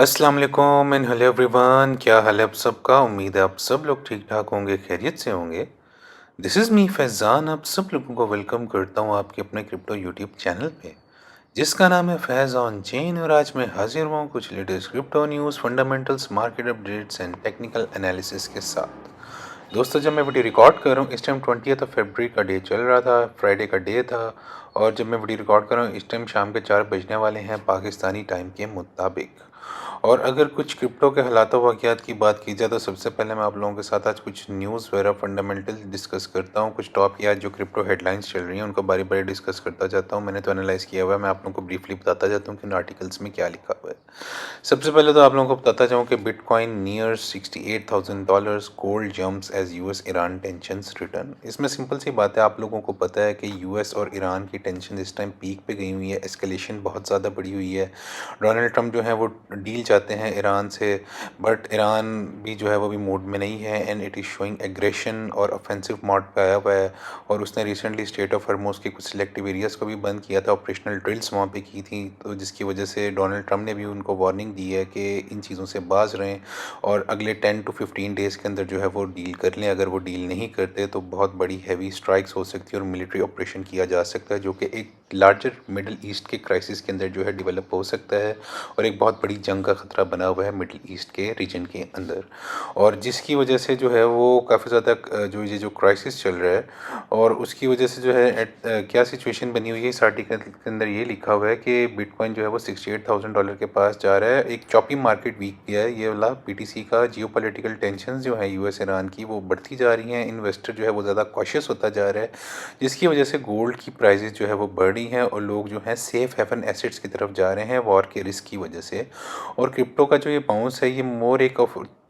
अस्सलाम वालेकुम and hello everyone, क्या हाल है आप सबका। उम्मीद है आप सब लोग ठीक ठाक होंगे, खैरियत से होंगे। दिस इज़ मी फैज़ान, आप सब लोगों को वेलकम करता हूँ आपके अपने क्रिप्टो यूट्यूब चैनल पे, जिसका नाम है फैज़ ऑन चेन। और आज मैं हाजिर हुआ हूँ कुछ latest crypto news, fundamentals, market updates and technical analysis के साथ। दोस्तों, जब मैं वीडियो रिकॉर्ड कर रहा हूँ इस टाइम 20th फरवरी का डे चल रहा था, फ्राइडे का डे था। और जब मैं वीडियो रिकॉर्ड कर रहा हूँ इस टाइम शाम के 4 बजने वाले हैं पाकिस्तानी टाइम के मुताबिक। और अगर कुछ क्रिप्टो के हालात वाक़यात की बात की जाए तो सबसे पहले मैं आप लोगों के साथ आज कुछ न्यूज़ वगैरह फंडामेंटल डिस्कस करता हूँ। कुछ टॉप या जो क्रिप्टो हेडलाइंस चल रही हैं उनको बारी बारी डिस्कस करता जाता हूँ। मैंने तो एनालाइज़ किया हुआ है, मैं आप लोगों को ब्रीफली बताता जाता हूँ कि उन आर्टिकल्स में क्या लिखा हुआ है। सबसे पहले तो आप लोगों को बताता जाऊँ कि bitcoin near $68,000, gold jumps as US Iran tensions return. इसमें सिंपल सी बात है, आप लोगों को पता है कि यूएस और ईरान की टेंशन इस टाइम पीक पे गई हुई है, एस्केलेशन बहुत ज़्यादा बढ़ी हुई है। डोनाल्ड ट्रंप जो है वो डील चाहते हैं ईरान से, बट ईरान भी जो है वो भी मूड में नहीं है and it is showing aggression और ऑफेंसिव मोड पे आया हुआ है। और उसने रिसेंटली स्टेट ऑफ हॉर्मुज़ के कुछ सिलेक्टिव एरियाज़ को भी बंद किया था, ऑपरेशनल ड्रिल्स वहाँ पे की थी, तो जिसकी वजह से डोनाल्ड ट्रंप ने भी उनको वार्निंग दी है कि इन चीज़ों से बाज रहें और अगले 10 to 15 डेज़ के अंदर जो है वो डील कर लें। अगर वो डील नहीं करते तो बहुत बड़ी हैवी स्ट्राइक्स हो सकती है और मिलिट्री ऑपरेशन किया जा सकता है, जो कि एक लार्जर मिडल ईस्ट के क्राइसिस के अंदर जो है डेवलप हो सकता है और एक बहुत बड़ी जंग का ख़तरा बना हुआ है मिडल ईस्ट के रीजन के अंदर। और जिसकी वजह से जो है वो काफ़ी ज़्यादा जो क्राइसिस चल रहा है और उसकी वजह से जो है क्या सिचुएशन बनी हुई है, इस आर्टिकल के अंदर ये लिखा हुआ है कि बिटकॉइन जो है वो $68,000 के पास जा रहा है। एक चॉपी मार्केट वीक किया है ये वाला बीटीसी का। जियोपॉलिटिकल टेंशन जो है यूएस ईरान की वो बढ़ती जा रही हैं, इन्वेस्टर जो है वो ज़्यादा कॉशियस होता जा रहा है, जिसकी वजह से गोल्ड की प्राइजेस जो है वो बढ़ रही हैं और लोग जो हैं सेफ हेवन एसेट्स की तरफ जा रहे हैं वॉर के रिस्क की वजह से। और क्रिप्टो का जो ये बाउंस है ये मोर एक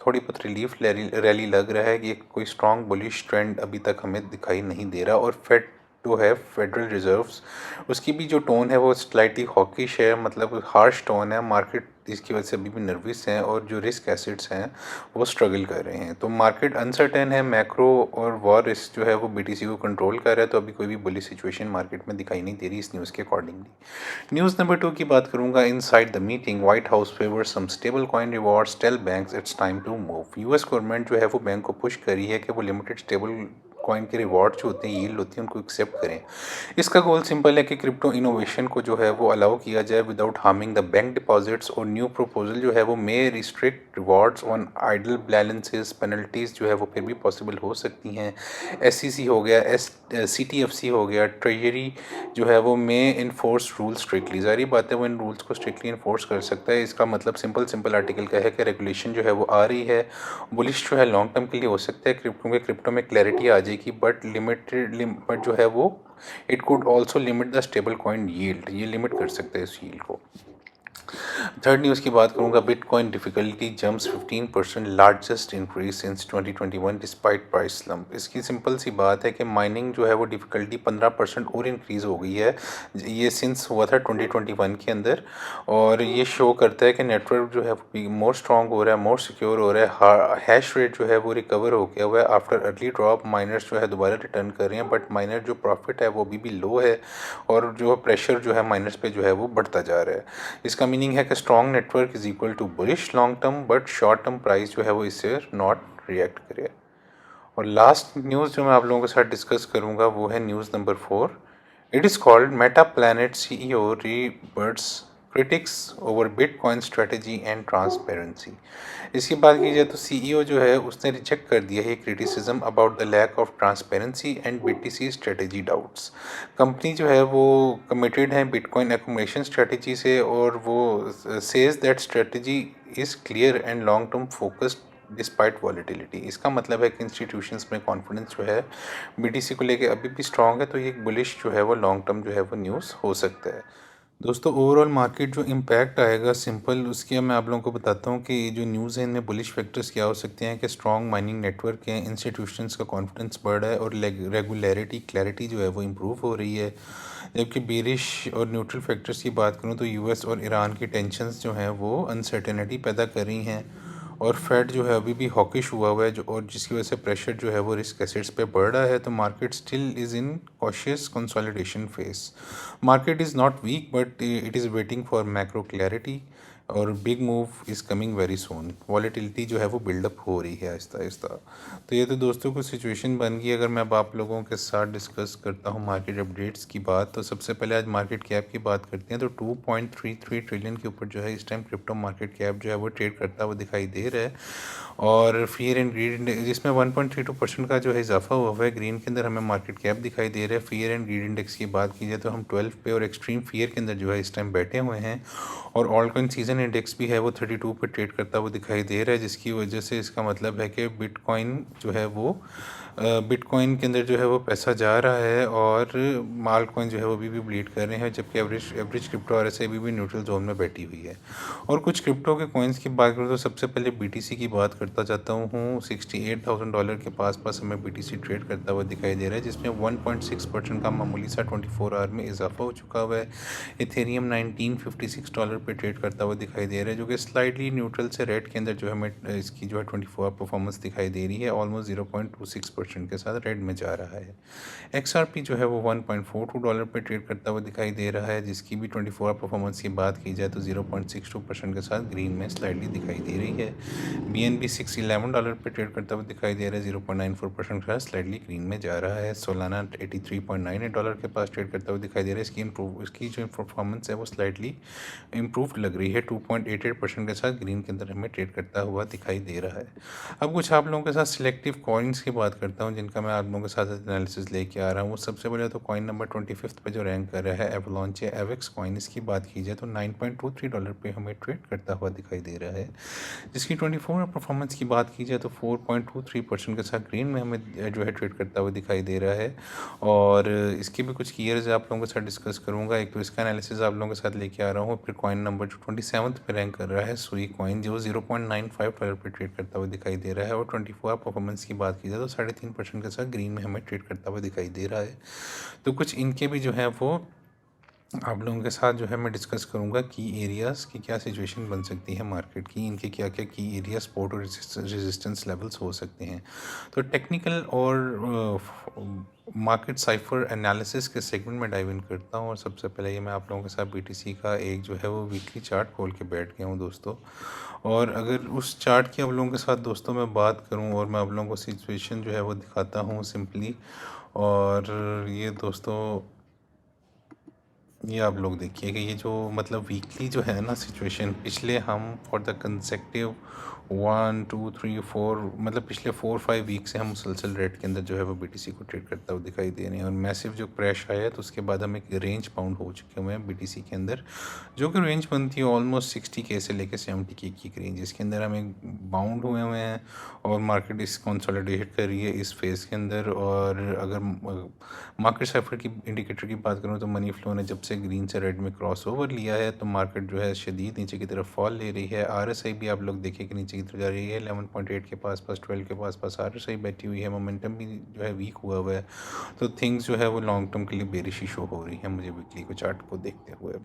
थोड़ी बहुत रिलीफ रैली लग रहा है कि ये कोई स्ट्रॉन्ग बुलिश ट्रेंड अभी तक हमें दिखाई नहीं दे रहा। और फेड जो है फेडरल रिजर्व्स, उसकी भी जो टोन है वो स्लाइटली हॉकिश है, मतलब हार्श टोन है। मार्केट इसकी वजह से अभी भी नर्वस हैं और जो रिस्क एसेट्स हैं वो स्ट्रगल कर रहे हैं। तो मार्केट अनसर्टेन है, मैक्रो और वॉर रिस्क जो है वो बीटीसी को कंट्रोल कर रहा है। तो अभी कोई भी बुली सिचुएशन मार्केट में दिखाई नहीं दे रही इस न्यूज़ के अकॉर्डिंगली। न्यूज़ नंबर 2 की बात करूंगा। Inside the meeting, White House favours some stable coin rewards, tell banks it's time to move. US government जो है वो बैंक को पुश करी है कि वो लिमिटेड स्टेबल कॉइन के रिवॉर्ड जो होते हैं, यील्ड होती है, उनको एक्सेप्ट करें। इसका गोल सिंपल है कि क्रिप्टो इनोवेशन को जो है वो अलाउ किया जाए without harming the bank deposits. और न्यू प्रपोजल जो है वो may restrict rewards on idle balances, penalties जो है वो फिर भी पॉसिबल हो सकती हैं। एससीसी हो गया, सीटीएफसी हो गया, ट्रेजरी जो है वो मे इन्फोर्स रूल स्ट्रिक्टली। ज़ाहिर बात है वो इन रूल्स को स्ट्रिक्टली इन्फोर्स कर सकता है। इसका मतलब सिंपल आर्टिकल का है कि रेगुलेशन जो है वो आ रही है। बुलिश जो है लॉन्ग टर्म के लिए हो सकता है क्रिप्टो में क्लैरिटी आ जाएगी, बट जो है वो it could also limit the stable coin yield, ये लिमिट कर सकते हैं इस यील्ड को। थर्ड न्यूज़ की बात करूंगा। Bitcoin difficulty jumps 15%, largest increase since 2021 despite price slump. इसकी सिंपल सी बात है कि माइनिंग जो है वो डिफिकल्टी 15% और इंक्रीज़ हो गई है। ये सिंस हुआ था 2021 के अंदर। और ये शो करता है कि नेटवर्क जो है मोर स्ट्रॉन्ग हो रहा है, मोर सिक्योर हो रहा है। हैश रेट जो है वो रिकवर हो गया हुआ है आफ्टर अर्ली ड्रॉप। माइनर्स जो है दोबारा रिटर्न कर रहे हैं, बट माइनर जो प्रॉफिट है वो अभी भी लो है और जो प्रेशर जो है माइनर्स पे जो है वो बढ़ता जा रहा है। इसका मीनिंग है कि strong network is equal to bullish long term, but short term price जो है वो इससे नॉट रिएक्ट करे। और लास्ट न्यूज़ जो मैं आप लोगों के साथ डिस्कस करूंगा वो है news number 4। It is called Metaplanet CEO rebuffs critics over bitcoin strategy and transparency. इसकी बात की जाए तो सीईओ जो है उसने रिजेक्ट कर दिया है criticism about the lack of transparency and BTC strategy doubts. Company जो है वो कमिटेड है बिटकॉइन एक्यूमुलेशन स्ट्रेटेजी से और वो says that strategy is clear and long term focused despite volatility. इसका मतलब है कि इंस्टीट्यूशंस में कॉन्फिडेंस जो है बीटीसी को लेके अभी भी स्ट्रांग है, तो ये बुलिश जो है वो लॉन्ग टर्म जो है वो न्यूज़ हो सकता है। दोस्तों, ओवरऑल मार्केट जो इम्पैक्ट आएगा सिंपल उसकी मैं आप लोगों को बताता हूँ कि जो न्यूज़ है इनमें बुलिश फैक्टर्स क्या हो सकते हैं कि स्ट्रॉन्ग माइनिंग नेटवर्क है, इंस्टीट्यूशंस का कॉन्फिडेंस बढ़ रहा है और रेगुलरिटी क्लैरिटी जो है वो इम्प्रूव हो रही है। जबकि बेरिश और न्यूट्रल फैक्टर्स की बात करूँ तो यूएस और ईरान की टेंशंस जो हैं वो अनसर्टेनिटी पैदा कर रही हैं और फेड जो है अभी भी हॉकिश हुआ हुआ है जो, और जिसकी वजह से प्रेशर जो है वो रिस्क एसेट्स पे बढ़ रहा है। तो market still is in cautious consolidation phase. Market is not weak but it is waiting for macro clarity. और big move is coming very soon. Volatility जो है वो बिल्डअप हो रही है आहिस्ता आहिस्ता। तो ये तो दोस्तों को सिचुएशन बन गई। अगर मैं अब आप लोगों के साथ डिस्कस करता हूँ मार्केट अपडेट्स की बात, तो सबसे पहले आज मार्केट कैप की बात करते हैं। तो 2.33 ट्रिलियन के ऊपर जो है इस टाइम क्रिप्टो मार्केट कैप जो है वो ट्रेड करता हुआ दिखाई दे रहा है। और फियर एंड ग्रीड जिसमें 1.32% का जो है इजाफा हुआ है। ग्रीन के अंदर हमें मार्केट कैप दिखाई दे रहा है। फियर एंड ग्रीड इंडेक्स की बात की जाए तो हम 12 पे और एक्सट्रीम फियर के अंदर जो है इस टाइम बैठे हुए हैं। और ऑल्टकॉइन सीजन इंडेक्स भी है वो 32 पे ट्रेड करता हुआ दिखाई दे रहा है, जिसकी वजह से इसका मतलब है कि बिटकॉइन जो है वो बिटकॉइन के अंदर जो है वो पैसा जा रहा है और माल्ट कॉइन जो है वो भी ब्लीड कर रहे हैं, जबकि एवरेज क्रिप्टो आरएसआई भी न्यूट्रल जोन में बैठी हुई है। और कुछ क्रिप्टो के कॉइन्स की बात करूँ तो सबसे पहले बीटीसी की बात करता जाता हूँ। $68,000 के पास हमें बीटीसी ट्रेड करता हुआ दिखाई दे रहा है, जिसमें 1.6% का मामूली सा 24 आवर में इजाफा हो चुका हुआ है। इथेरियम $1956 पे ट्रेड करता हुआ दिखाई दे रहा है, जो कि स्लाइडली न्यूट्रल से रेड के अंदर जो है हमें इसकी जो है 24 आवर परफॉर्मेंस दिखाई दे रही है। ऑलमोस्ट 0.26% के साथ रेड में जा रहा है। एक्सआरपी जो है वो $1.42 पे ट्रेड करता हुआ दिखाई दे रहा है, जिसकी भी 24 आवर परफॉर्मेंस की बात की जाए तो 0.62% के साथ ग्रीन में स्लाइडली दिखाई दे रही है। BNB $611 पे ट्रेड करता हुआ दिखाई दे रहा है, 0.94% के साथ स्लाइडली ग्रीन में जा रहा है। सोलाना $83.98 के पास ट्रेड करता हुआ दिखाई दे रहा है। इसकी जो परफॉर्मेंस है वो स्लाइडली इम्प्रूव्ड लग रही है, 2.88% के साथ ग्रीन के अंदर हमें ट्रेड करता हुआ दिखाई दे रहा है। अब कुछ आप लोगों के साथ सिलेक्टिव कॉइन्स की बात करता हूँ, जिनका मैं आप लोगों के साथ एनालिसिस लेके आ रहा हूँ। सबसे पहले तो कॉइन नंबर 25 पे जो रैंक कर रहा है एवलॉन्च एवेक्स कॉइन, इसकी बात की जाए तो $9.23 पे हमें ट्रेड करता हुआ दिखाई दे रहा है, जिसकी 24 आवर परफॉर्मेंस की बात की जाए तो 4.23% के साथ ग्रीन में हमें जो है ट्रेड करता हुआ दिखाई दे रहा है। और इसके भी कुछ कीयर्स आप लोगों के साथ डिस्कस करूँगा। एक तो इसका एनालिसिस आप लोगों के साथ लेके आ रहा हूँ। फिर कॉइन नंबर जो 27 पे रैंक कर रहा है सुई कॉइन, जो $0.95 पे ट्रेड करता हुआ दिखाई दे रहा है। और 24 आवर परफॉर्मेंस की बात की जाए तो 3.5% के साथ ग्रीन में हमें ट्रेड करता हुआ दिखाई दे रहा है। तो कुछ इनके भी जो है वो आप लोगों के साथ जो है मैं डिस्कस करूंगा की एरियाज़ की क्या सिचुएशन बन सकती है मार्केट की, इनके क्या क्या की एरिया सपोर्ट और रेजिस्टेंस लेवल्स हो सकते हैं। तो टेक्निकल और मार्केट साइफर एनालिसिस के सेगमेंट में डाइव इन करता हूँ। और सबसे पहले ये मैं आप लोगों के साथ बीटीसी का एक जो है वो वीकली चार्ट खोल के बैठ गया हूँ दोस्तों। और अगर उस चार्ट की आप लोगों के साथ दोस्तों मैं बात करूँ और मैं आप लोगों को सिचुएशन जो है वो दिखाता हूँ सिंपली। और ये दोस्तों ये आप लोग देखिए कि ये जो मतलब वीकली जो है ना सिचुएशन, पिछले हम फॉर द कंसेक्टिव 1 2 3 4 मतलब पिछले 4 5 वीक से हम मुसलसल रेट के अंदर जो है वो बीटीसी को ट्रेड करता हुआ दिखाई दे रहे हैं। और मैसिव जो क्रैश आया है तो उसके बाद हम एक रेंज बाउंड हो चुके हुए हैं बीटीसी के अंदर, जो कि रेंज बनती है ऑलमोस्ट 60K से लेकर 70K की एक रेंज, इसके अंदर हम एक बाउंड हुए हैं। और मार्केट इस कंसोलिडेट कर रही है इस फेज़ के अंदर। और अगर मार्केट साइफर की इंडिकेटर की बात करूँ तो मनी फ्लो ने जब से ग्रीन से रेड में क्रॉस ओवर लिया है तो मार्केट जो है शदीद नीचे की तरफ फॉल ले रही है। आरएसआई भी आप लोग देखिए कि नीचे की तरफ जा रही है, 11.8 के पास 12 के पास आरएसआई बैठी हुई है। मोमेंटम भी जो है वीक हुआ हुआ है। तो थिंग्स जो है वो लॉन्ग टर्म के लिए बेरिश शो हो रही है मुझे वीकली को चार्ट को देखते हुए।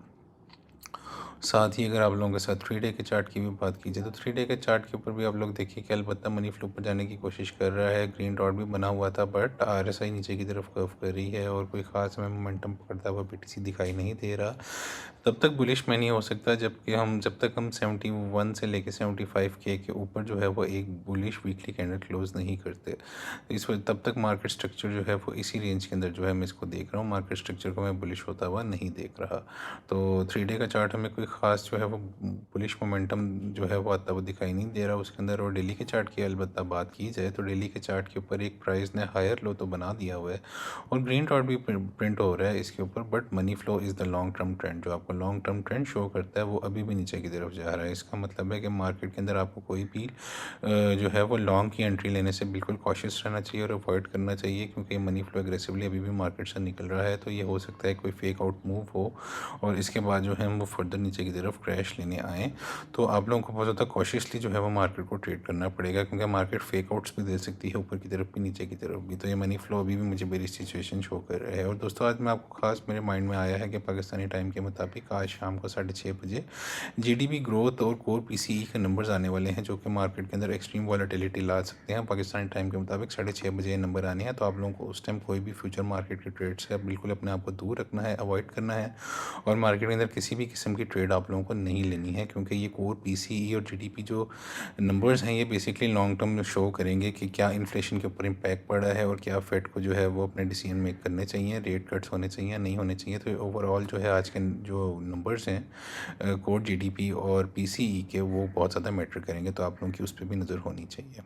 साथ ही अगर आप लोगों के साथ 3 डे के चार्ट की भी बात की जाए तो 3 डे के चार्ट के ऊपर भी आप लोग देखिए कि अलबत्ता मनी फ्लो पर जाने की कोशिश कर रहा है। ग्रीन डॉट भी बना हुआ था, बट आरएसआई नीचे की तरफ कर्व कर रही है और कोई ख़ास हमें मोमेंटम पकड़ता हुआ बीटीसी दिखाई नहीं दे रहा। तब तक बुलिश में नहीं हो सकता जब तक हम 71 से लेके 75K के ऊपर जो है वो एक बुलिश वीकली कैंडल क्लोज नहीं करते। इस वजह तब तक मार्केट स्ट्रक्चर जो है वो इसी रेंज के अंदर जो है मैं इसको देख रहा हूँ। मार्केट स्ट्रक्चर को मैं बुलिश होता हुआ नहीं देख रहा। तो 3 डे का चार्ट हमें कोई ख़ास जो है वो बुलिश मोमेंटम जो है वो आता हुआ दिखाई नहीं दे रहा उसके अंदर। और डेली के चार्ट की अलबत्ता बात की जाए तो डेली के चार्ट के ऊपर एक प्राइस ने हायर लो तो बना दिया हुआ है और ग्रीन डॉट भी प्रिंट हो रहा है इसके ऊपर। But money flow is the long term trend, जो आपको लॉन्ग टर्म ट्रेंड शो करता है वो अभी भी नीचे की तरफ जा रहा है। इसका मतलब है कि मार्केट के अंदर आपको कोई भी जो है वो लॉन्ग की एंट्री लेने से बिल्कुल कॉशियस रहना चाहिए और अवॉइड करना चाहिए, क्योंकि मनी फ्लो एग्रेसिवली अभी भी मार्केट से निकल रहा है। तो ये हो सकता है कोई फेक आउट मूव हो और इसके बाद जो है हम वो फर्दर नीचे की तरफ क्रैश लेने आएँ। तो आप लोगों को बहुत ज़्यादा कॉशियसली जो है वो मार्केट को ट्रेड करना पड़ेगा, क्योंकि मार्केट फेक आउट्स भी दे सकती है ऊपर की तरफ भी नीचे की तरफ भी। तो ये मनी फ्लो अभी भी मुझे मेरी सिचुएशन शो कर रहा है। और दोस्तों आज मैं आपको खास मेरे माइंड में आया है कि पाकिस्तानी टाइम के मुताबिक आज शाम को 6:30 बजे जीडीपी ग्रोथ और कोर पीसीई के नंबर्स आने वाले हैं, जो कि मार्केट के अंदर एक्सट्रीम वॉलेटिलिटी ला सकते हैं। पाकिस्तानी टाइम के मुताबिक 6:30 बजे ये नंबर आने हैं। तो आप लोगों को उस टाइम कोई भी फ्यूचर मार्केट के ट्रेड से बिल्कुल अपने आप को दूर रखना है, अवॉइड करना है। और मार्केट के अंदर किसी भी किस्म की ट्रेड ट्रेड आप लोगों को नहीं लेनी है, क्योंकि ये कोर पीसीई और जीडीपी जो नंबर्स हैं ये बेसिकली लॉन्ग टर्म में शो करेंगे कि क्या इन्फ्लेशन के ऊपर इम्पैक्ट पड़ा है और क्या फेड को जो है वो अपने डिसीजन मेक करने चाहिए, रेट कट्स होने चाहिए या नहीं होने चाहिए। तो ओवरऑल जो है आज के जो नंबर्स हैं कोर जीडीपी और पीसीई के, वो बहुत ज़्यादा मैटर करेंगे, तो आप लोगों की उस पर भी नज़र होनी चाहिए।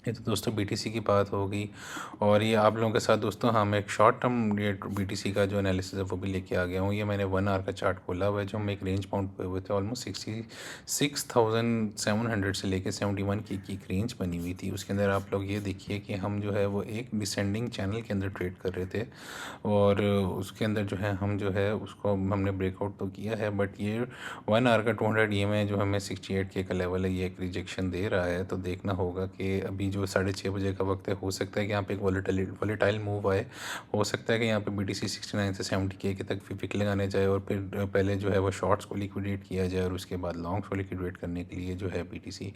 ये तो दोस्तों बीटीसी की बात होगी। और ये आप लोगों के साथ दोस्तों हम एक शॉर्ट टर्म ये बीटीसी का जो एनालिसिस है वो भी लेके आ गया हूँ। ये मैंने 1 आवर का चार्ट खोला हुआ है, जो हम एक रेंज बाउंड पे हुए थे। ऑलमोस्ट 66,700 से लेके 71 की एक रेंज बनी हुई थी। उसके अंदर आप लोग ये देखिए कि हम जो है वो एक डिसेंडिंग चैनल के अंदर ट्रेड कर रहे थे, और उसके अंदर जो है हम जो है उसको हमने ब्रेकआउट तो किया है, बट ये 1 आवर का 200 EMA जो हमें 68 के का लेवल है, ये एक रिजेक्शन दे रहा है। तो देखना होगा कि अभी जो 6:30 बजे का वक्त है, हो सकता है कि यहाँ पे एक वोलेटाइल मूव आए, हो सकता है कि यहाँ पे बीटीसी 69 से 70 के तक भी पिक लगाने जाए, और फिर पहले जो है वो शॉर्ट्स को लिक्विडेट किया जाए, और उसके बाद लॉन्ग्स को लिक्विडेट करने के लिए जो है बीटीसी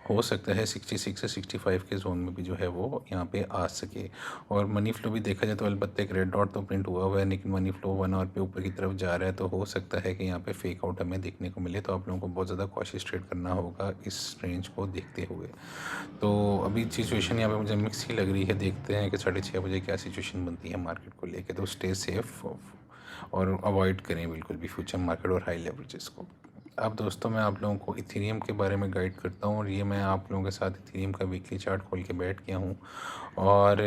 हो सकता है 66 से 65 के जोन में भी जो है वो यहाँ पे आ सके। और मनी फ्लो भी देखा जाए तो अलबत्ता एक रेड डॉट तो प्रिंट हुआ हुआ है, लेकिन मनी फ्लो 1 आवर पे ऊपर की तरफ जा रहा है, तो हो सकता है कि यहाँ पे फेक आउट हमें देखने को मिले। तो आप लोगों को बहुत ज़्यादा कॉशियस ट्रेड करना होगा इस रेंज को देखते हुए। तो अभी सिचुएशन यहाँ पे मुझे मिक्स ही लग रही है, देखते हैं कि 6:30 बजे क्या सिचुएशन बनती है मार्केट को लेके। तो स्टे सेफ और अवॉइड करें बिल्कुल भी फ्यूचर मार्केट और हाई लेवरेजेस को। अब दोस्तों मैं आप लोगों को इथेरियम के बारे में गाइड करता हूँ, और ये मैं आप लोगों के साथ इथेरियम का वीकली चार्ट खोल के बैठ गया हूँ, और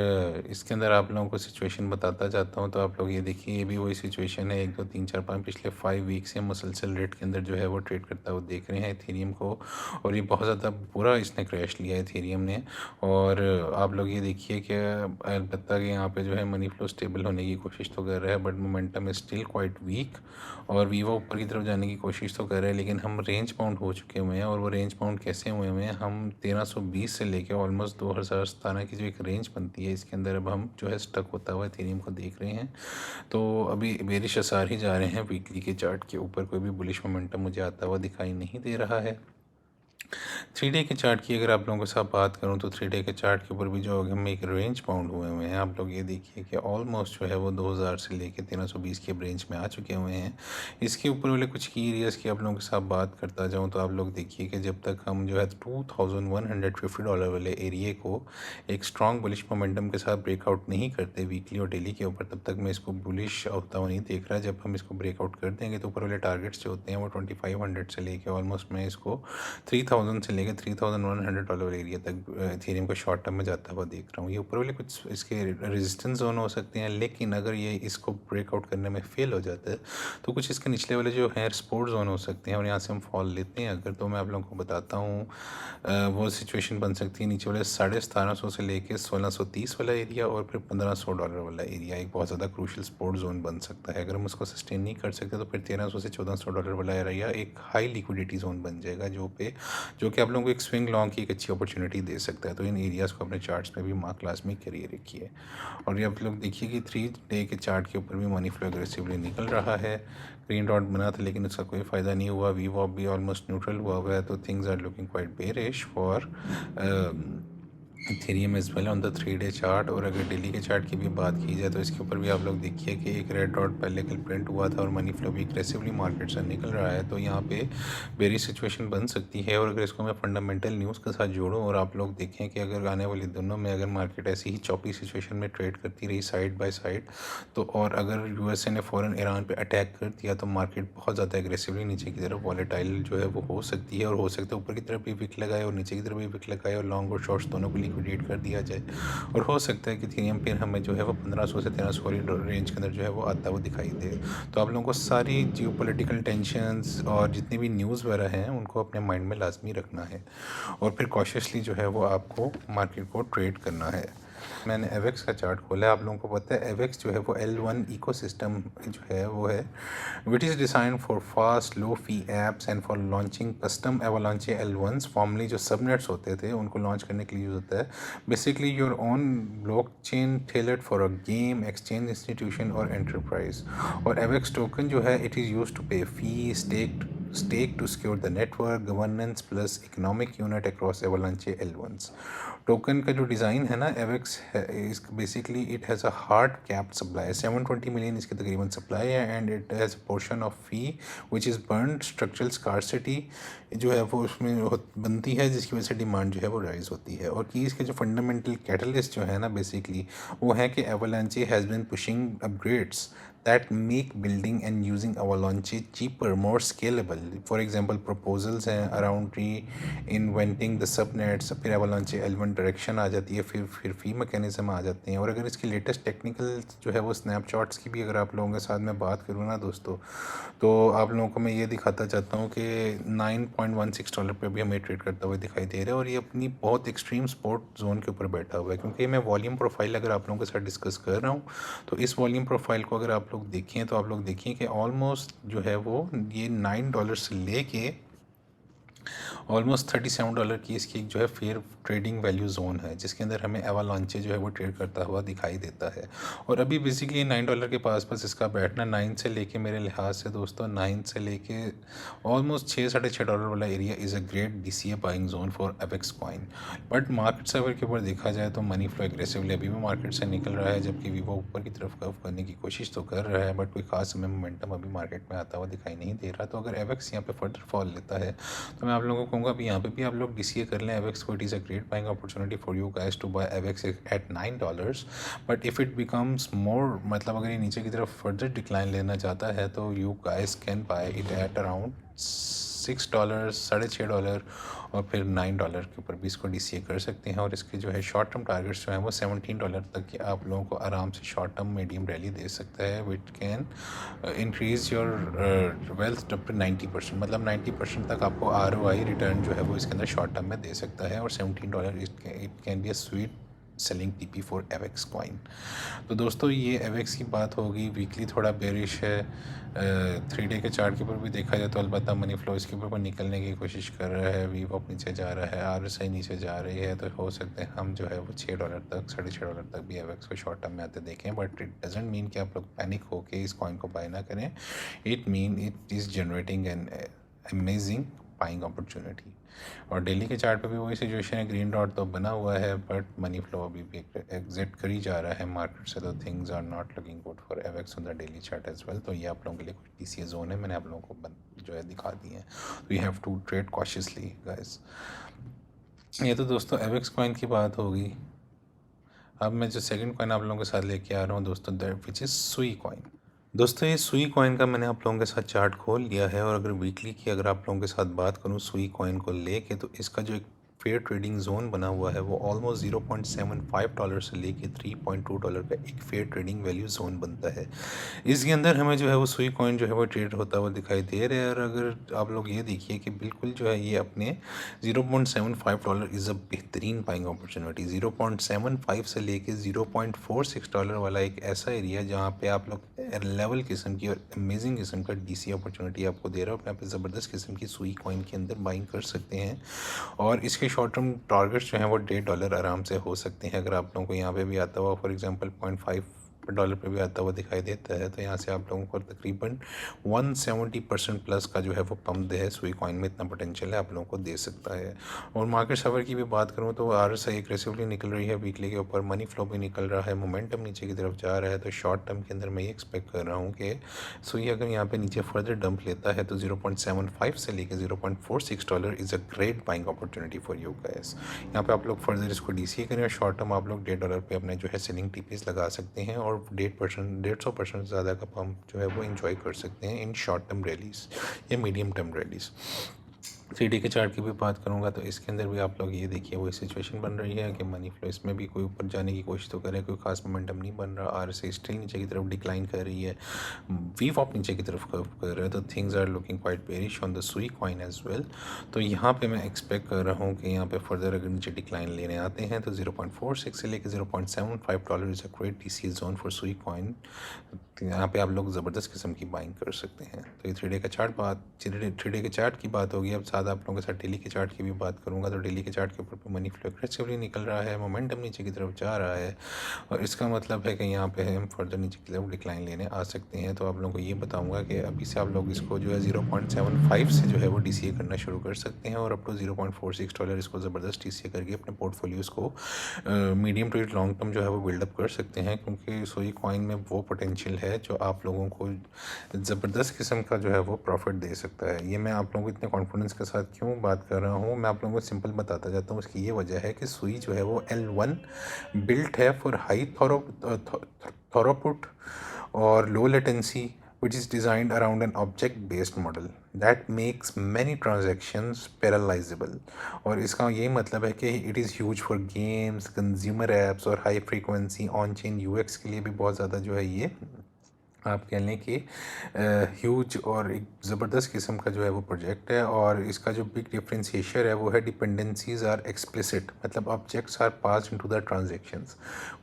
इसके अंदर आप लोगों को सिचुएशन बताता जाता हूँ। तो आप लोग ये देखिए, ये भी वही सिचुएशन है, 1 2 3 4 5 पिछले 5 वीक से मुसलसल रेट के अंदर जो है वो ट्रेड करता हुआ देख रहे हैं इथेरियम को, और ये बहुत ज़्यादा बुरा इसने क्रैश लिया है इथेरियम ने। और आप लोग ये देखिए कि अलबत्ता कि यहाँ पे जो है मनी फ्लो स्टेबल होने की कोशिश तो कर रहा है, but momentum is still quite weak, और वीवो ऊपर की तरफ जाने की कोशिश तो कर रहे हैं, लेकिन हम रेंज बाउंड हो चुके हुए हैं। और वो रेंज बाउंड कैसे हुए हुए हैं, हम 1320 से लेके ऑलमोस्ट 2017 की जो एक रेंज बनती है, इसके अंदर अब हम जो है स्टक होता हुआ इथेरियम को देख रहे हैं। तो अभी बेरिश आसार ही जा रहे हैं, वीकली के चार्ट के ऊपर कोई भी बुलिश मोमेंटम मुझे आता हुआ दिखाई नहीं दे रहा है। 3 डे के चार्ट की अगर आप लोगों के साथ बात करूं, तो 3 डे के चार्ट के ऊपर भी जो हम एक रेंज बाउंड हुए हुए हैं, आप लोग ये देखिए कि ऑलमोस्ट जो है वो 2000 से लेके 1320 के रेंज में आ चुके हुए हैं। इसके ऊपर वाले कुछ की एरियाज़ की आप लोगों के साथ बात करता जाऊं, तो आप लोग देखिए कि जब तक हम जो है $2150 वाले एरिए को एक स्ट्रॉन्ग बुलिश मोमेंटम के साथ ब्रेकआउट नहीं करते वीकली और डेली के ऊपर, तब तक मैं इसको बुलिश होता हुआ नहीं देख रहा। जब हम इसको ब्रेकआउट कर देंगे तो ऊपर वाले टारगेट्स जो होते हैं वो 2500 से लेके ऑलमोस्ट मैं इसको 3000 से लेकर $3100 एरिया तक इथेरियम को शॉर्ट टर्म में जाता हुआ देख रहा हूँ। ये ऊपर वाले कुछ इसके रेजिस्टेंस जोन हो सकते हैं, लेकिन अगर ये इसको ब्रेकआउट करने में फेल हो जाता है तो कुछ इसके निचले वाले जो हैं सपोर्ट जोन हो सकते हैं, और यहाँ से हम फॉल लेते हैं अगर, तो मैं आप लोगों को बताता हूँ वो सिचुएशन बन सकती है नीचे वाले 1750 से लेके 1630 वाला एरिया, और फिर $1500 वाला एरिया एक बहुत ज़्यादा क्रूशल सपोर्ट जोन बन सकता है। अगर हम उसको सस्टेन नहीं कर सकते तो फिर 1300 से $1400 वाला एरिया एक हाई लिक्विडिटी जोन बन जाएगा, जो कि आप लोगों को एक स्विंग लॉन्ग की एक अच्छी अपॉर्चुनिटी दे सकता है। तो इन एरियाज़ को अपने चार्ट्स में भी मार्क लाजमी करिए रखिए। और ये आप लोग देखिए कि 3 डे के चार्ट के ऊपर भी मनी फ्लो एग्रेसिवली निकल रहा है। ग्रीन डॉट बना था लेकिन उसका कोई फ़ायदा नहीं हुआ। वीवॉप भी ऑलमोस्ट न्यूट्रल हुआ है, तो things are looking quite bearish for Ethereum as well on the 3 day chart. और अगर डेली के चार्ट की भी बात की जाए तो इसके ऊपर भी आप लोग देखिए कि एक रेड डॉट पहले कल प्रिंट हुआ था और मनी फ्लो भी एग्रेसिवली मार्केट से निकल रहा है, तो यहाँ पे वेरी सिचुएशन बन सकती है। और अगर इसको मैं फंडामेंटल न्यूज़ के साथ जोड़ूँ और आप लोग देखें कि अगर आने वाली दिनों में अगर मार्केट ऐसी ही चौपी सिचुएशन में ट्रेड करती रही साइड बाय साइड, तो और अगर यूएसए ने फ़ौरन ईरान पे अटैक कर दिया तो मार्केट बहुत ज़्यादा एग्रेसिवली नीचे की तरफ वॉलेटाइल जो है वो हो सकती है, और हो सकता है ऊपर की तरफ भी विक लगाए और नीचे की तरफ भी विक लगाए और लॉन्ग और शॉर्ट्स दोनों को लिक्विडेट कर दिया जाए। और हो सकता है कि इथेरियम फिर हमें जो है वो 1500 से 1300 वाली रेंज के अंदर जो है वो आता हुआ दिखाई दे। तो आप लोगों को सारी जियोपॉलिटिकल टेंशन्स और जितनी भी न्यूज़ वगैरह हैं उनको अपने माइंड में लाजमी रखना है, और फिर कॉशियसली जो है वो आपको मार्केट को ट्रेड करना है। मैंने एवेक्स का चार्ट खोला है। आप लोगों को पता है एवेक्स जो है वो L1 इकोसिस्टम जो है वो है which is design for fast low fee apps and for launching custom एवलांचे L1s। Formally जो सबनेट्स होते थे उनको लॉन्च करने के लिए यूज़ होता है। Basically your own block chain tailored for a game exchange institution और एंटरप्राइज। और एवेक्स टोकन जो है इट इज़ यूज टू पे फी stacked stake to secure the network governance plus economic unit across Avalanche L1s. Token का जो design है ना एवेक्स है, इस basically it has a hard capped supply 720 million इसकी तकरीबन सप्लाई है and it has portion of fee which is burn structural scarcity जो है वो उसमें बनती है जिसकी वजह से डिमांड जो है वो राइज होती है। और की इसके जो फंडामेंटल कैटलिस्ट जो है ना बेसिकली वो है कि एवलांचे has been pushing upgrades that make building and using Avalanche cheaper, more scalable. For example, proposals हैं around reinventing the subnets, फिर Avalanche L1 direction आ जाती है, फिर fee mechanism आ जाते हैं। और अगर इसकी लेटेस्ट टेक्निकल जो है वो स्नैपशॉट्स की भी अगर आप लोगों के साथ में बात करूँ ना दोस्तों, तो आप लोगों को मैं ये दिखाता चाहता हूँ कि $9.16 पे भी हमें ट्रेड करता हुआ दिखाई दे रहा है और ये अपनी बहुत एक्सट्रीम सपोर्ट जोन के ऊपर बैठा हुआ है। क्योंकि मैं वॉल्यूम प्रोफाइल अगर आप लोगों के साथ डिस्कस कर रहा हूँ तो इस वॉल्यूम प्रोफाइल को अगर आप लोग देखें तो आप लोग देखिए कि ऑलमोस्ट जो है वो ये $9 से लेके ऑलमोस्ट $37 की इसकी एक जो है फेयर ट्रेडिंग वैल्यू जोन है जिसके अंदर हमें एवालांचे जो है वो ट्रेड करता हुआ दिखाई देता है। और अभी बेसिकली $9 के पास इसका बैठना 9 से लेके मेरे लिहाज से दोस्तों 9 से लेके ऑलमोस्ट $6-6.5 वाला area is a great DCA buying zone for Avax coin. But market server के ऊपर देखा जाए तो मनी फ्लो एग्रेसिवली अभी भी मार्केट से निकल रहा है जबकि वीवो ऊपर की तरफ कर्व करने की कोशिश तो कर रहा है बट कोई खास हमें मोमेंटम अभी मार्केट में आता हुआ दिखाई नहीं दे रहा। तो अगर एवेक्स यहाँ पे फर्दर फॉल लेता है तो मैं आप लोगों को कहूँगा अभी यहाँ पे भी आप लोग DCA कर लें एवेक्स को। It is a great buying opportunity for you guys to buy Avax at $9। But if it becomes more मतलब अगर ये नीचे की तरफ फर्दर डिक्लाइन लेना चाहता है तो you guys can buy it at around $6, $6.5 और फिर $9 के ऊपर भी इसको DCA कर सकते हैं। और इसके जो है शॉर्ट टर्म टारगेट्स जो हैं वो $17 तक के आप लोगों को आराम से शॉर्ट टर्म मीडियम रैली दे सकता है which can increase your wealth up to 90%। मतलब 90% तक आपको ROI रिटर्न जो है वो इसके अंदर शॉर्ट टर्म में दे सकता है। और $17 it can be a sweet selling TP for Avax coin. तो दोस्तों ये एवेक्स की बात होगी। वीकली थोड़ा बेरिश है। 3 डे के चार्ट के ऊपर भी देखा जाए तो अलबत्ता मनी फ्लो इसके ऊपर निकलने की कोशिश कर रहा है। वीवॉक नीचे जा रहा है, RSI नीचे जा रही है। तो हो सकते हैं हम जो है वो $6 तक $6.5 तक भी एवेक्स को शॉर्ट टर्म में आते देखें। बट इट डजेंट मीन कि आप लोग पैनिक होके इस कॉइन को बाय ना करें। It mean it is generating an amazing buying opportunity. और डेली के चार्ट पे भी वही सिचुएशन है। ग्रीन डॉट तो बना हुआ है बट मनी फ्लो अभी भी एग्जिट कर ही जा रहा है मार्केट से। तो things are not looking good for Avax on the daily chart as well. तो ये आप लोगों के लिए कुछ DCA जोन है मैंने आप लोगों को जो है दिखा दी है। तो you have to trade cautiously guys. ये तो दोस्तों एवेक्स कॉइन की बात होगी। अब मैं जो सेकंड कॉइन आप लोगों के साथ लेके आ रहा हूँ दोस्तों दैट विच इज़ सुई कॉइन। दोस्तों ये सुई कॉइन का मैंने आप लोगों के साथ चार्ट खोल लिया है और अगर वीकली की अगर आप लोगों के साथ बात करूँ सुई कॉइन को लेके तो इसका जो एक फेयर ट्रेडिंग जोन बना हुआ है वो ऑलमोस्ट $0.75 से लेके $3.2 का एक फेयर ट्रेडिंग वैल्यू जोन बनता है। इसके अंदर हमें जो है वो सुई कॉइन जो है वो ट्रेड होता हुआ दिखाई दे रहा है। और अगर आप लोग ये देखिए कि बिल्कुल जो है ये अपने $0.75 इज़ अ बेहतरीन बाइंग अपॉर्चुनिटी। 0.75 से लेके $0.46 वाला एक ऐसा एरिया जहाँ पे आप लोग लेवल किस्म की और अमेजिंग किस्म का DCA अपॉर्चुनिटी आपको दे रहा है। यहाँ पे ज़बरदस्त किस्म की सुई कॉइन के अंदर बाइंग कर सकते हैं। और इसके शॉर्ट टर्म टारगेट्स जो हैं वो $1.5 आराम से हो सकते हैं। अगर आप लोगों को यहाँ पे भी आता हुआ फॉर एग्जांपल $0.5 पे भी आता हुआ दिखाई देता है तो यहाँ से आप लोगों को तकरीबन 170% प्लस का जो है वो पम्प है सुई कॉइन में। इतना पोटेंशियल है आप लोगों को दे सकता है। और मार्केट सर्वर की भी बात करूँ तो RSI एग्रेसिवली निकल रही है वीकली के ऊपर। मनी फ्लो भी निकल रहा है, मोमेंटम नीचे की तरफ जा रहा है। तो शॉर्ट टर्म के अंदर मैं ये एक्सपेक्ट कर रहा हूँ कि सुई अगर यहाँ पे नीचे फर्दर डंप लेता है तो 0.75 से लेके $0.46 is a great buying opportunity for you guys. यहाँ पे आप लोग फर्दर इसको DCA करें और शॉर्ट टर्म आप लोग $1.5 पे अपने जो है सेलिंग TPs लगा सकते हैं और 150% ज़्यादा का पम्प जो है वो इंजॉय कर सकते हैं इन शॉर्ट टर्म रैलीज या मीडियम टर्म रैलीज। 3D के चार्ट की भी बात करूंगा तो इसके अंदर भी आप लोग ये देखिए वही सिचुएशन बन रही है कि मनी फ्लो इसमें भी कोई ऊपर जाने की कोशिश तो करे, कोई खास मोमेंटम नहीं बन रहा। RSI स्टिल नीचे की तरफ डिक्लाइन कर रही है, वीवॉक नीचे की तरफ कर्व कर रहा है। तो things are looking quite bearish on the Sui coin as well. तो यहाँ पे मैं एक्सपेक्ट कर रहा हूँ कि यहाँ पे फर्दर अगर नीचे डिक्लाइन लेने आते हैं तो 0.46 से लेकर $0.75 is a great DCA zone for सुई कॉइन। यहाँ पे आप लोग ज़बरदस्त किस्म की बाइंग कर सकते हैं। तो ये 3 डे का चार्ट 3 डे के चार्ट की बात होगी। अब साथ साथ आप लोगों के साथ डेली के चार्ट की भी बात करूँगा। तो डेली के चार्ट के ऊपर मनी फ्लो एग्रेसिवली निकल रहा है, मोमेंटम नीचे की तरफ जा रहा है और इसका मतलब है कि यहाँ पे हम फर्दर नीचे की तरफ डिक्लाइन लेने आ सकते हैं। तो आप लोगों को ये बताऊँगा कि अभी से आप लोग इसको जो है 0.75 से जो है वो DCA करना शुरू कर सकते हैं और अप टू $0.46 इसको ज़बरदस्त DCA करके अपने पोर्टफोलियोज़ को मीडियम टू लॉन्ग टर्म जो है वो बिल्डअप कर सकते हैं, क्योंकि सोई कॉइन में वो पोटेंशियल है जो आप लोगों को ज़बरदस्त किस्म का जो है वो प्रॉफिट दे सकता है। ये मैं आप लोगों को इतने कॉन्फिडेंस के साथ क्यों बात कर रहा हूँ, मैं आप लोगों को सिंपल बताता जाता हूँ। उसकी ये वजह है कि सुई जो है वो L1 बिल्ट है फॉर हाई थॉरोपुट और low latency, which is designed around an object based model that makes many transactions parallelizable। और इसका यही मतलब है कि it is huge for games, consumer apps और high frequency on chain UX के लिए भी बहुत ज़्यादा जो है ये आप कह लें कि ह्यूज और एक ज़बरदस्त किस्म का जो है वो प्रोजेक्ट है। और इसका जो बिग डिफरेंशिएशन है वो है डिपेंडेंसीज आर एक्सप्लिसिट, मतलब objects are pass into the transactions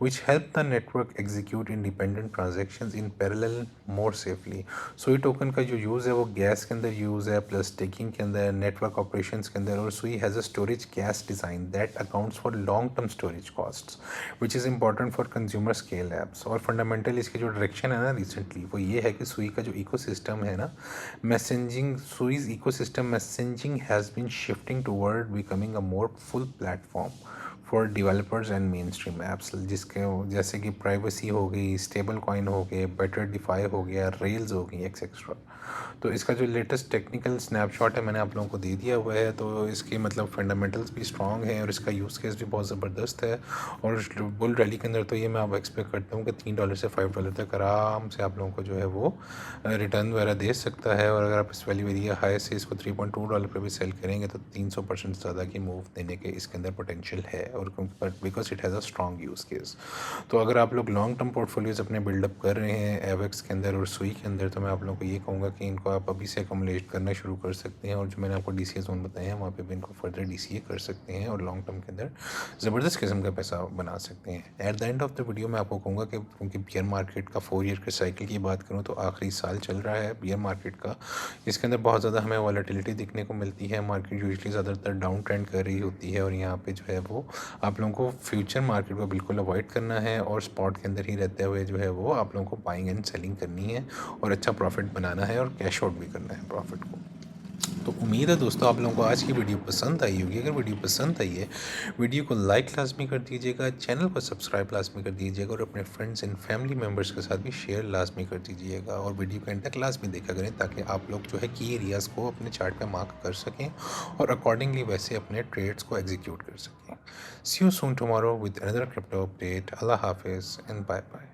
which help the network execute independent transactions in parallel more safely. सुई टोकन का जो यूज़ है वो गैस के अंदर यूज़ है, प्लस स्टेकिंग के अंदर, नेटवर्क ऑपरेशंस के अंदर। और सुई has a storage gas design that accounts for long term storage costs which is important for consumer scale apps. और फंडामेंटल इसकी जो डायरेक्शन है ना रिसेंटली वो ये है कि सुई का जो इकोसिस्टम है ना, messaging, Sui's ecosystem messaging has been shifting toward becoming a more full platform for developers and mainstream apps, जिसके जैसे कि प्राइवेसी हो गई, स्टेबल कॉइन हो गए, बेटर डिफाई हो गया, रेल्स हो गई, एक्सेट्रा। तो इसका जो लेटेस्ट टेक्निकल स्नैपशॉट है मैंने आप लोगों को दे दिया हुआ है। तो इसके मतलब फंडामेंटल्स भी स्ट्रॉन्ग हैं और इसका यूज़ केस भी बहुत ज़बरदस्त है। और बुल रैली के अंदर तो ये मैं आप एक्सपेक्ट करता हूँ कि $3 से $5 तक आराम से आप लोगों को जो है वो रिटर्न वगैरह दे सकता है। और अगर आप इस वैल्यू एरिया हाई से इसको $3.2 पे भी सेल करेंगे तो 300% ज़्यादा की मूव देने के इसके अंदर पोटेंशियल है। और because it has a strong use case. तो अगर आप लोग लॉन्ग टर्म पोर्टफोलियोज़ अपने बिल्डअप कर रहे हैं एवेक्स के अंदर और सुई के अंदर, तो मैं आप लोगों को ये कहूँगा कि इनको आप अभी से अकोमोडेट करना शुरू कर सकते हैं। और जो मैंने आपको DCA जोन बताए हैं वहाँ पे भी इनको फर्दर DCA कर सकते हैं और लॉन्ग टर्म के अंदर ज़बरदस्त किस्म का पैसा बना सकते हैं। At the end of the video मैं आपको कहूँगा कि क्योंकि बियर मार्केट का 4 ईयर के साइकिल की बात करूँ तो आखिरी साल चल रहा है बियर मार्केट का। इसके अंदर बहुत ज़्यादा हमें वॉलेटिलिटी दिखने को मिलती है। मार्केट यूजली ज़्यादातर डाउन ट्रेंड कर रही होती है और यहाँ पे जो है वो आप लोगों को फ्यूचर मार्केट को बिल्कुल अवॉइड करना है और स्पॉट के अंदर ही रहते हुए जो है वो आप लोगों को बाइंग एंड सेलिंग करनी है और अच्छा प्रॉफिट बनाना है और कैश आउट भी करना है प्रॉफिट को। तो उम्मीद है दोस्तों आप लोगों को आज की वीडियो पसंद आई होगी। अगर वीडियो पसंद आई है वीडियो को लाइक लाजमी कर दीजिएगा, चैनल को सब्सक्राइब लाजमी कर दीजिएगा और अपने फ्रेंड्स एंड फैमिली मेम्बर्स के साथ भी शेयर लाजमी कर दीजिएगा। और वीडियो का एंड तक लाजमी देखा करें ताकि आप लोग जो है की एरियाज़ को अपने चार्ट पे मार्क कर सकें और अकॉर्डिंगली वैसे अपने ट्रेड्स को एग्जीक्यूट कर सकें। See you soon tomorrow with another crypto update. अल्लाह हाफिज़ एंड बाय बाय।